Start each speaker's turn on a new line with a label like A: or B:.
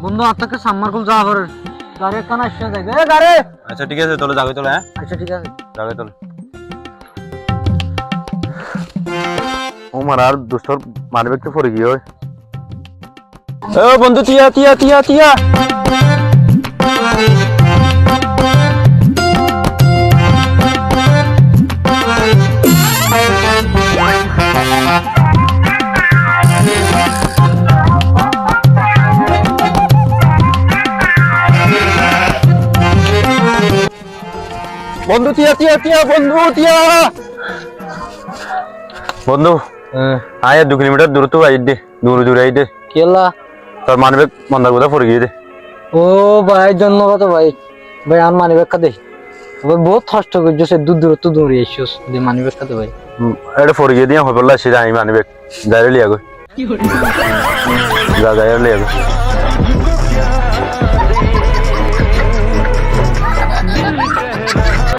A: বন্ধু আপনাকে সাম্মারকুল যাওয়া করে গাড়ি কানা আসছে যাবে গাড়ি।
B: আচ্ছা ঠিক আছে তোলে যাবে তোলে হ্যাঁ
A: আচ্ছা ঠিক আছে
B: যাবে তোলে ওমার আর দুস্তর মারবে একটু পড়ে গিয়ে ও বন্ধু তিয়া তিয়া তিয়া তিয়া বন্ধু তিয়া তিয়া তিয়া বন্ধু তিয়া বন্ধু আয় 2 কিলোমিটার দূর তো আই দে দূর আই দে
A: কেলা
B: তোর মানবে মন্দার কথা পড়ে গিয়ে দে
A: ও ভাই ধন্যবাদ ভাই ভাই আর মানি ব্যাখ্যা দে ভাই বহুত কষ্ট করছিস দূর দূরে এসছিস দে মানি ব্যাখ্যা দে ভাই
B: এটা পড়ে গিয়ে দিয়া হইবলা সেটা আমি মানবে যাইরে লিয়া গো যা যাইরে লিয়া গো